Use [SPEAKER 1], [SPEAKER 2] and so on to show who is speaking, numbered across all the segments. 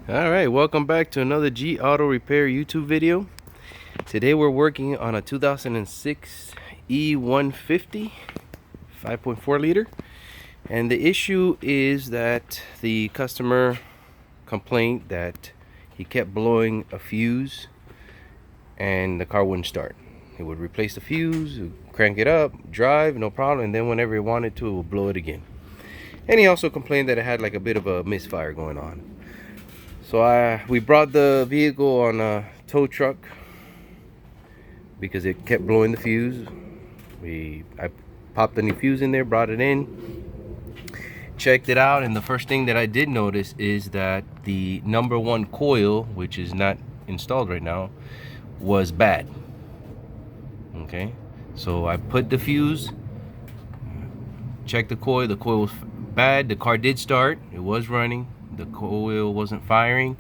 [SPEAKER 1] Alright, welcome back to another G Auto Repair YouTube video. Today we're working on a 2006 E150 5.4 liter, and the issue is that the customer complained that he kept blowing a fuse and the car wouldn't start. He would replace the fuse, crank it up, drive, no problem, and then whenever he wanted to, it would blow it again. And he also complained that it had like a bit of a misfire going on. So we brought the vehicle on a tow truck because it kept blowing the fuse. I popped the new fuse in there, brought it in, checked it out, and the first thing that I did notice is that the #1 coil, which is not installed right now, was bad. Okay, so I put the fuse, checked the coil was bad. The car did start, it was running, the coil wasn't firing,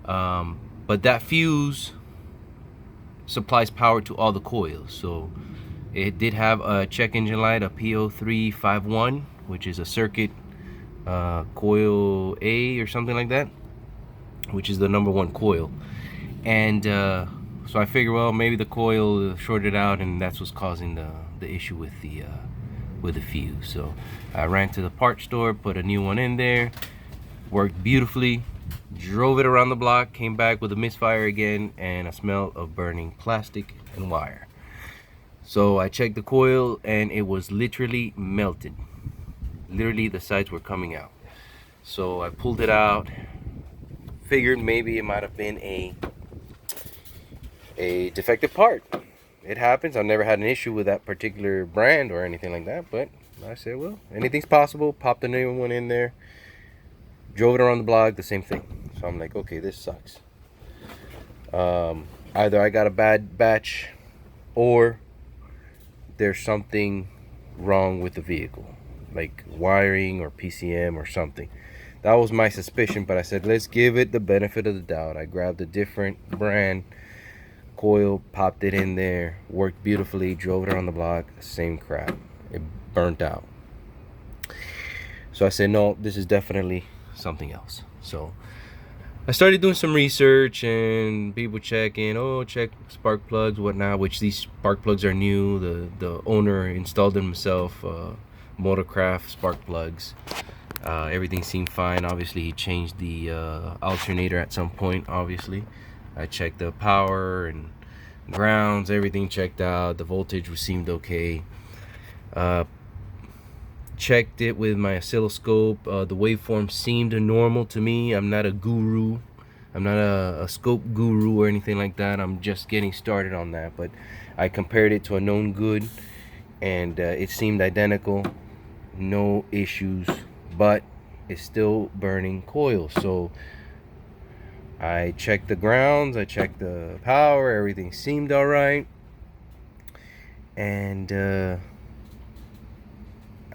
[SPEAKER 1] but that fuse supplies power to all the coils. So it did have a check engine light, a p0351, which is a circuit coil A or something like that, which is the #1 coil. And so I figured, well, maybe the coil shorted out and that's what's causing the issue with the fuse. So I ran to the parts store, put a new one in there, worked beautifully, drove it around the block, came back with a misfire again and a smell of burning plastic and wire. So I checked the coil and it was literally melted. Literally the sides were coming out. So I pulled it out, figured maybe it might have been a defective part. It happens. I've never had an issue with that particular brand or anything like that, but I said, well, anything's possible. Popped the new one in there, drove it around the block, the same thing. So I'm like, okay, this sucks. Either I got a bad batch or there's something wrong with the vehicle, like wiring or PCM or something. That was my suspicion, but I said, let's give it the benefit of the doubt. I grabbed a different brand coil, popped it in there, worked beautifully, drove it around the block, same crap. It burnt out. So I said, no, this is definitely something else. So I started doing some research and people checking, check spark plugs, whatnot, which these spark plugs are new. The owner installed them himself, Motorcraft spark plugs. Everything seemed fine. Obviously he changed the alternator at some point. Obviously I checked the power and grounds, everything checked out. The voltage seemed okay. Checked it with my oscilloscope. The waveform seemed normal to me. I'm not a guru. I'm not a scope guru or anything like that. I'm just getting started on that. But I compared it to a known good and it seemed identical. No issues, but it's still burning coils. So I checked the grounds, I checked the power, everything seemed all right. And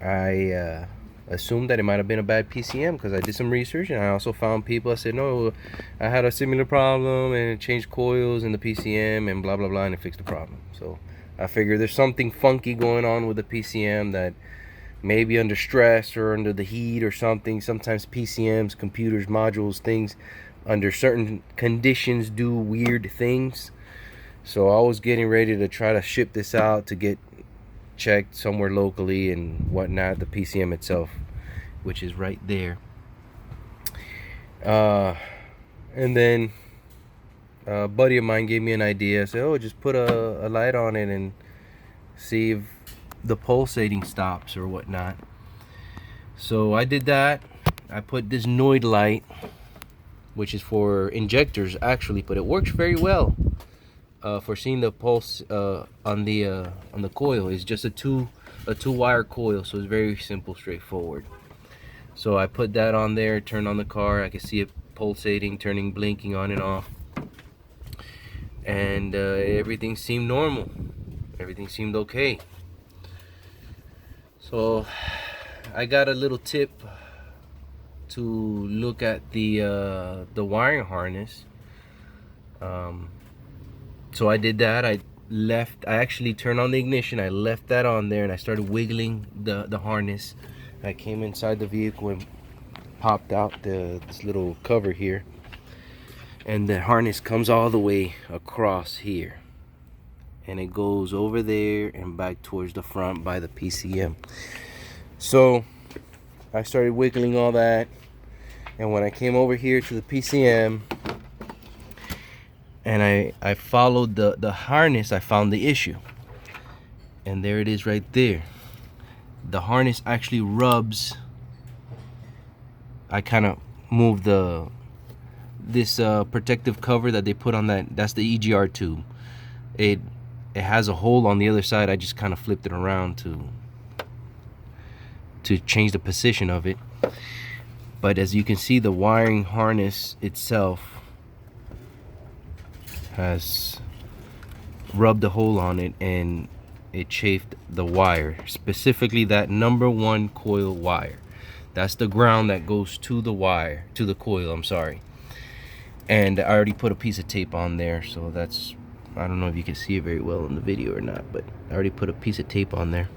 [SPEAKER 1] I assumed that it might have been a bad PCM because I did some research and I also found people. I said, no, I had a similar problem and it changed coils in the PCM and blah, blah, blah, and it fixed the problem. So I figured there's something funky going on with the PCM, that maybe under stress or under the heat or something. Sometimes PCMs, computers, modules, things under certain conditions do weird things. So I was getting ready to try to ship this out to get checked somewhere locally and whatnot, the PCM itself, which is right there. And then a buddy of mine gave me an idea. I said, oh, just put a light on it and see if the pulsating stops or whatnot. So I did that. I put this Noid light, which is for injectors actually, but it works very well for seeing the pulse on the coil. It's just a two wire coil, so it's very simple, straightforward. So I put that on there, turned on the car. I could see it pulsating, turning, blinking on and off, and everything seemed normal. Everything seemed okay. So I got a little tip to look at the wiring harness. So I did that. I actually turned on the ignition. I left that on there and I started wiggling the harness. I came inside the vehicle and popped out this little cover here. and the harness comes all the way across here, and it goes over there and back towards the front by the PCM. So I started wiggling all that, and when I came over here to the PCM and I followed the harness, I found the issue. And there it is right there. The harness actually rubs. I kind of moved this protective cover that they put on that's the EGR tube. It has a hole on the other side. I just kind of flipped it around to change the position of it. But as you can see, the wiring harness itself has rubbed a hole on it, and it chafed the wire, specifically that #1 coil wire. That's the ground that goes to the wire, to the coil, I'm sorry. And I already put a piece of tape on there, so that's, I don't know if you can see it very well in the video or not, but I already put a piece of tape on there.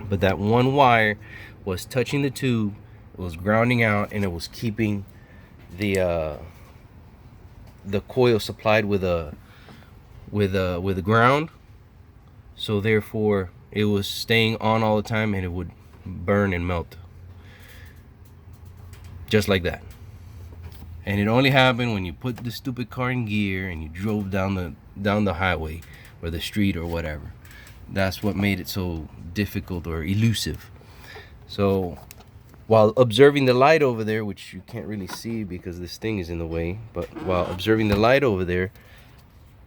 [SPEAKER 1] But that one wire was touching the tube, it was grounding out, and it was keeping the coil supplied with a ground. So therefore it was staying on all the time, and it would burn and melt just like that. And it only happened when you put the stupid car in gear and you drove down the highway or the street or whatever. That's what made it so difficult or elusive. So while observing the light over there, which you can't really see because this thing is in the way, but while observing the light over there,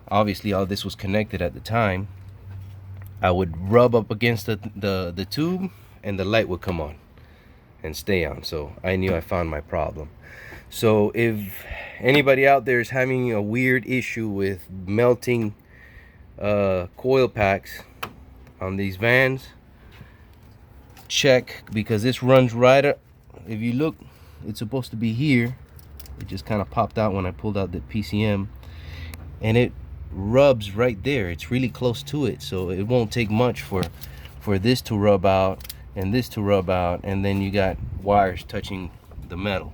[SPEAKER 1] obviously all this was connected at the time, I would rub up against the tube, and the light would come on and stay on. So I knew I found my problem. So if anybody out there is having a weird issue with melting coil packs on these vans, check, because this runs right up. If you look, it's supposed to be here. It just kind of popped out when I pulled out the PCM, and it rubs right there. It's really close to it, so it won't take much for this to rub out and this to rub out, and then you got wires touching the metal.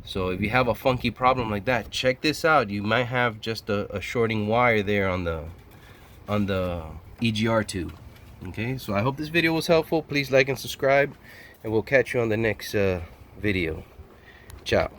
[SPEAKER 1] So if you have a funky problem like that, check this out. You might have just a shorting wire there on the EGR tube. Okay, so I hope this video was helpful. Please like and subscribe, and we'll catch you on the next video. Ciao.